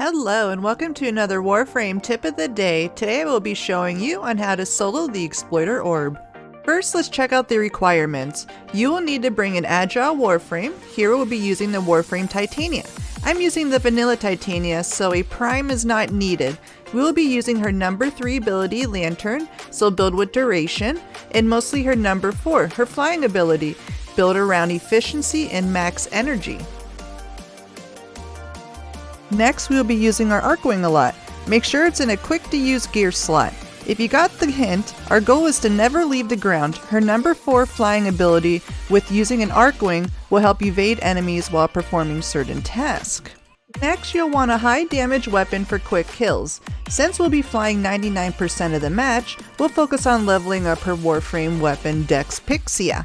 Hello and welcome to another Warframe tip of the day. Today I will be showing you on how to solo the Exploiter Orb. First, let's check out the requirements. You will need to bring an Agile Warframe. Here we'll be using the Warframe Titania. I'm using the vanilla Titania, so a prime is not needed. We will be using her number 3 ability, Lantern, so build with duration, and mostly her number 4, her flying ability, build around efficiency and max energy. Next, we will be using our Arcwing a lot. Make sure it's in a quick to use gear slot. If you got the hint, our goal is to never leave the ground. Her number 4 flying ability with using an Arcwing will help evade enemies while performing certain tasks. Next, you'll want a high damage weapon for quick kills. Since we'll be flying 99% of the match, we'll focus on leveling up her Warframe weapon Dex Pixia.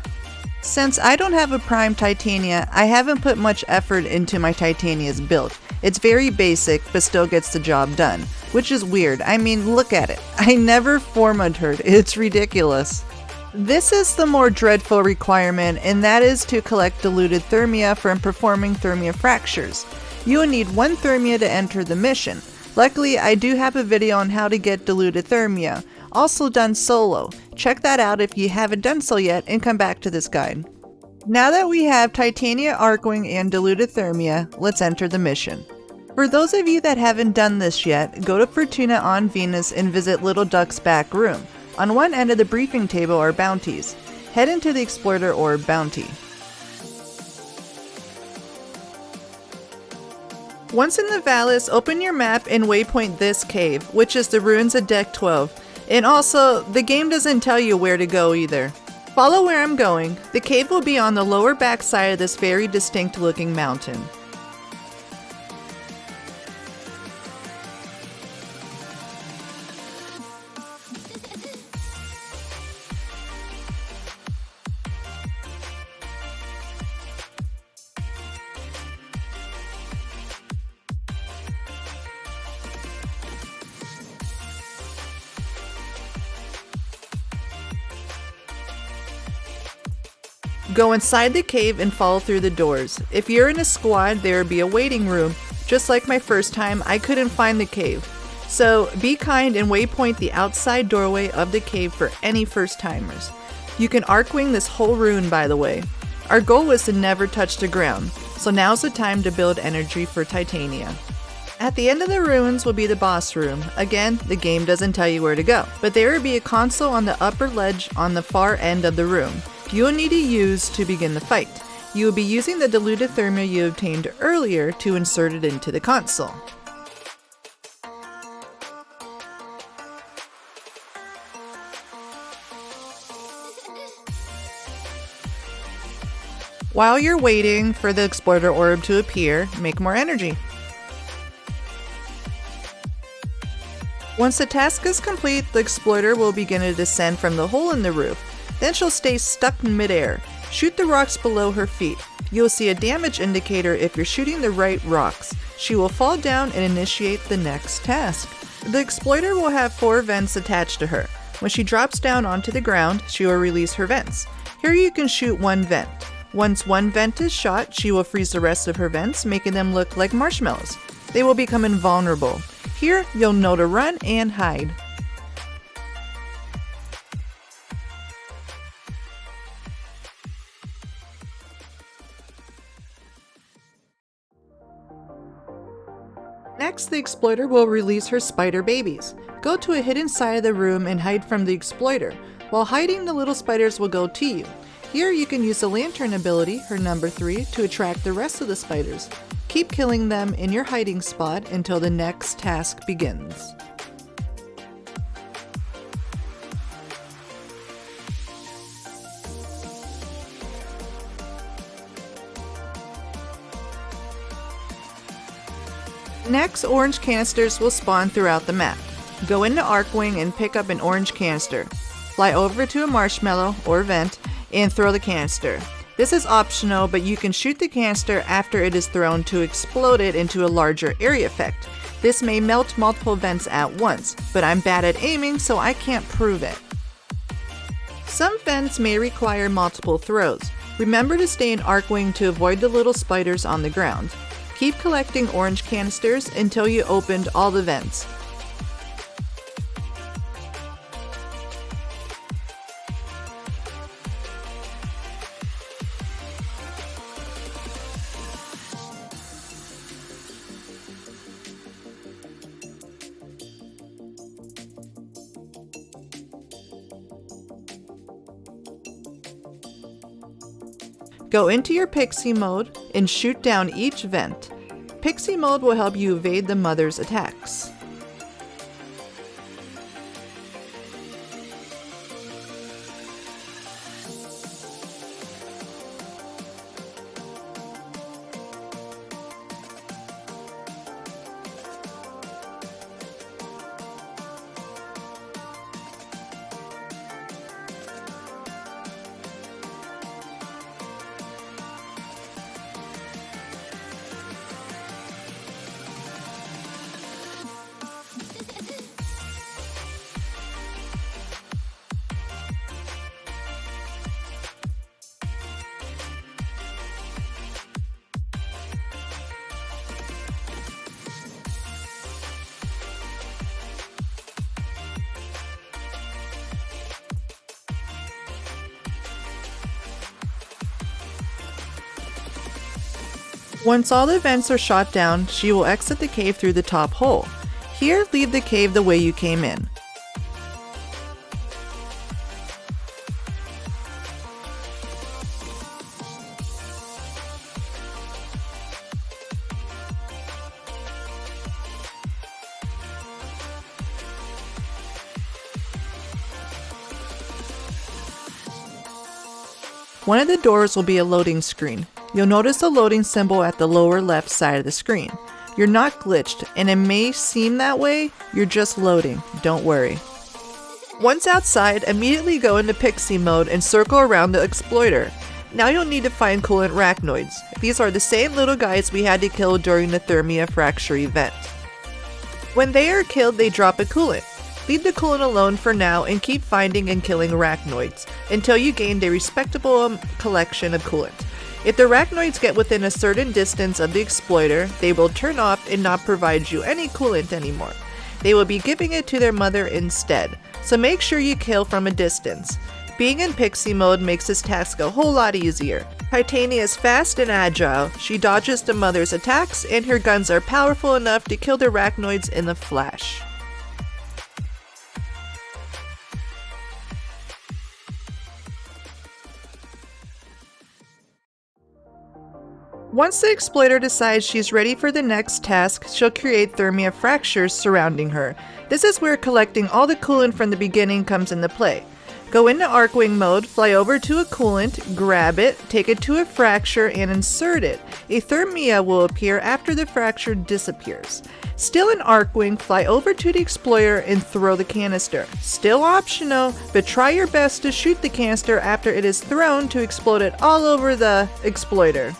Since I don't have a Prime Titania, I haven't put much effort into my Titania's build. It's very basic, but still gets the job done, which is weird. I mean, look at it. I never formatted her. It's ridiculous. This is the more dreadful requirement, and that is to collect diluted thermia from performing thermia fractures. You will need 1 thermia to enter the mission. Luckily, I do have a video on how to get diluted thermia, also done solo. Check that out if you haven't done so yet and come back to this guide. Now that we have Titania, Arcwing, and diluted thermia, let's enter the mission. For those of you that haven't done this yet, go to Fortuna on Venus and visit Little Duck's back room. On one end of the briefing table are bounties. Head into the Exploiter Orb bounty. Once in the Valis, open your map and waypoint this cave, which is the ruins of Deck 12. And also, the game doesn't tell you where to go either. Follow where I'm going. The cave will be on the lower back side of this very distinct looking mountain. Go inside the cave and follow through the doors. If you're in a squad, there will be a waiting room. Just like my first time, I couldn't find the cave. So be kind and waypoint the outside doorway of the cave for any first timers. You can Arcwing this whole ruin, by the way. Our goal was to never touch the ground, so now's the time to build energy for Titania. At the end of the ruins will be the boss room. Again, the game doesn't tell you where to go, but there will be a console on the upper ledge on the far end of the room. You will need to use to begin the fight. You will be using the diluted thermia you obtained earlier to insert it into the console. While you're waiting for the Exploiter Orb to appear, make more energy. Once the task is complete, the Exploiter will begin to descend from the hole in the roof. Then she'll stay stuck in midair. Shoot the rocks below her feet. You'll see a damage indicator if you're shooting the right rocks. She will fall down and initiate the next task. The Exploiter will have 4 vents attached to her. When she drops down onto the ground, she will release her vents. Here you can shoot 1 vent. Once 1 vent is shot, she will freeze the rest of her vents, making them look like marshmallows. They will become invulnerable. Here, you'll know to run and hide. Next, the Exploiter will release her spider babies. Go to a hidden side of the room and hide from the Exploiter. While hiding, the little spiders will go to you. Here you can use the Lantern ability, her number 3, to attract the rest of the spiders. Keep killing them in your hiding spot until the next task begins. Next, orange canisters will spawn throughout the map. Go into Arcwing and pick up an orange canister. Fly over to a marshmallow or vent and throw the canister. This is optional, but you can shoot the canister after it is thrown to explode it into a larger area effect. This may melt multiple vents at once, but I'm bad at aiming, so I can't prove it. Some vents may require multiple throws. Remember to stay in Arcwing to avoid the little spiders on the ground. Keep collecting orange canisters until you opened all the vents. Go into your pixie mode and shoot down each vent. Pixie mode will help you evade the mother's attacks. Once all the vents are shot down, she will exit the cave through the top hole. Here, leave the cave the way you came in. One of the doors will be a loading screen. You'll notice the loading symbol at the lower left side of the screen. You're not glitched, and it may seem that way, you're just loading, don't worry. Once outside, immediately go into pixie mode and circle around the exploiter. Now you'll need to find coolant arachnoids. These are the same little guys we had to kill during the Thermia Fracture event. When they are killed, they drop a coolant. Leave the coolant alone for now and keep finding and killing arachnoids until you gain a respectable collection of coolant. If the arachnoids get within a certain distance of the exploiter, they will turn off and not provide you any coolant anymore. They will be giving it to their mother instead, so make sure you kill from a distance. Being in pixie mode makes this task a whole lot easier. Titania is fast and agile, she dodges the mother's attacks, and her guns are powerful enough to kill the arachnoids in a flash. Once the exploiter decides she's ready for the next task, she'll create Thermia fractures surrounding her. This is where collecting all the coolant from the beginning comes into play. Go into Arcwing mode, fly over to a coolant, grab it, take it to a fracture, and insert it. A Thermia will appear after the fracture disappears. Still in Arcwing, fly over to the exploiter and throw the canister. Still optional, but try your best to shoot the canister after it is thrown to explode it all over the exploiter.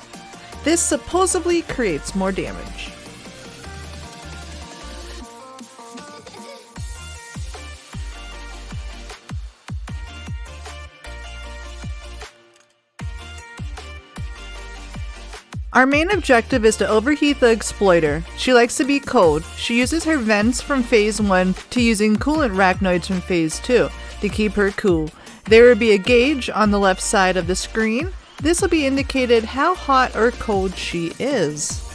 This supposedly creates more damage. Our main objective is to overheat the exploiter. She likes to be cold. She uses her vents from phase 1 to using coolant arachnoids from phase 2 to keep her cool. There will be a gauge on the left side of the screen. This will be indicated how hot or cold she is.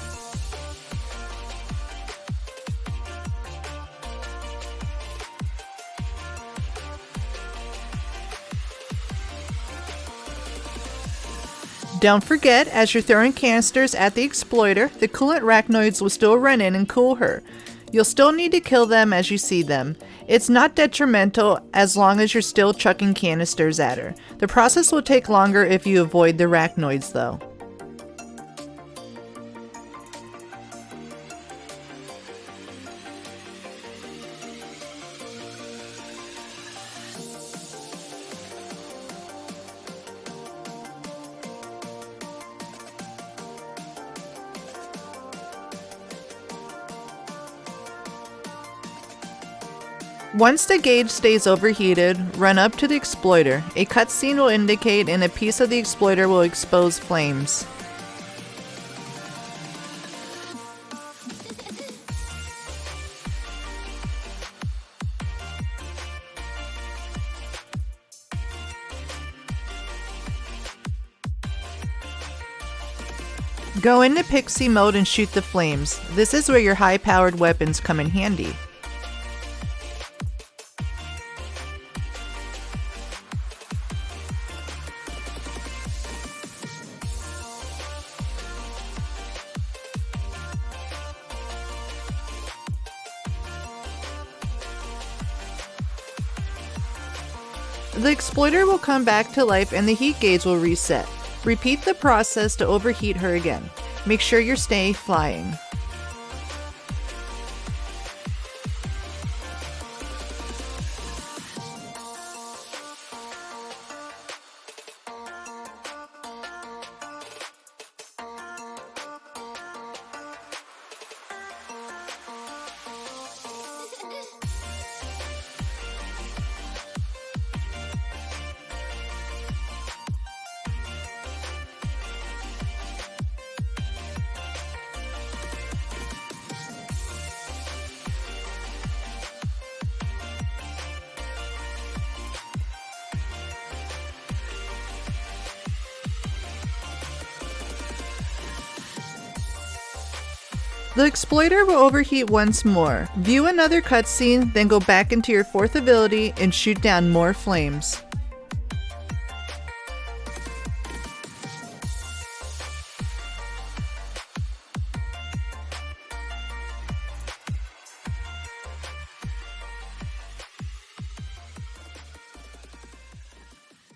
Don't forget, as you're throwing canisters at the exploiter, the coolant arachnoids will still run in and cool her. You'll still need to kill them as you see them. It's not detrimental as long as you're still chucking canisters at her. The process will take longer if you avoid the arachnoids though. Once the gauge stays overheated, run up to the exploiter. A cutscene will indicate and a piece of the exploiter will expose flames. Go into pixie mode and shoot the flames. This is where your high-powered weapons come in handy. The exploiter will come back to life and the heat gauge will reset. Repeat the process to overheat her again. Make sure you stay flying. The exploiter will overheat once more. View another cutscene, then go back into your fourth ability and shoot down more flames.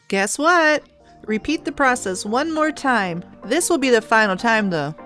Guess what? Repeat the process one more time. This will be the final time though.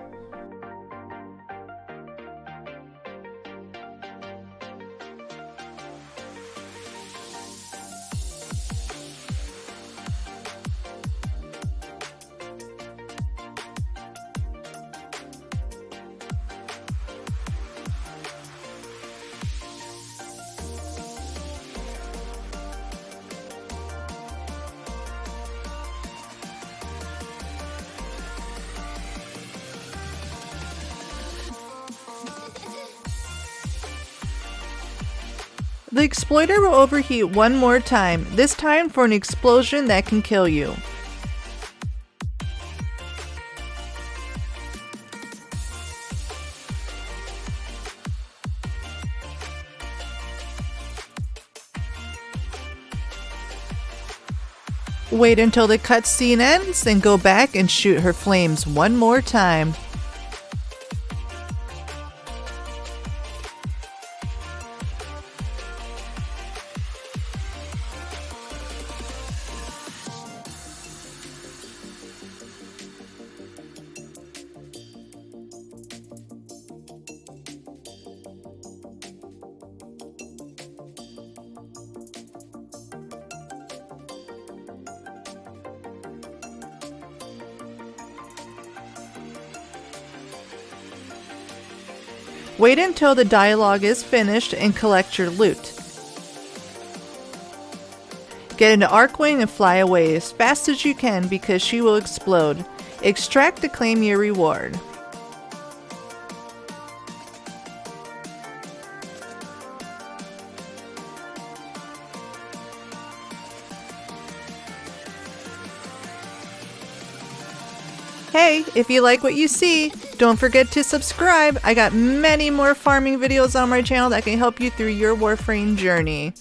The exploiter will overheat one more time, this time for an explosion that can kill you. Wait until the cutscene ends, then go back and shoot her flames one more time. Wait until the dialogue is finished and collect your loot. Get into Archwing and fly away as fast as you can because she will explode. Extract to claim your reward. Hey, if you like what you see, don't forget to subscribe. I got many more farming videos on my channel that can help you through your Warframe journey.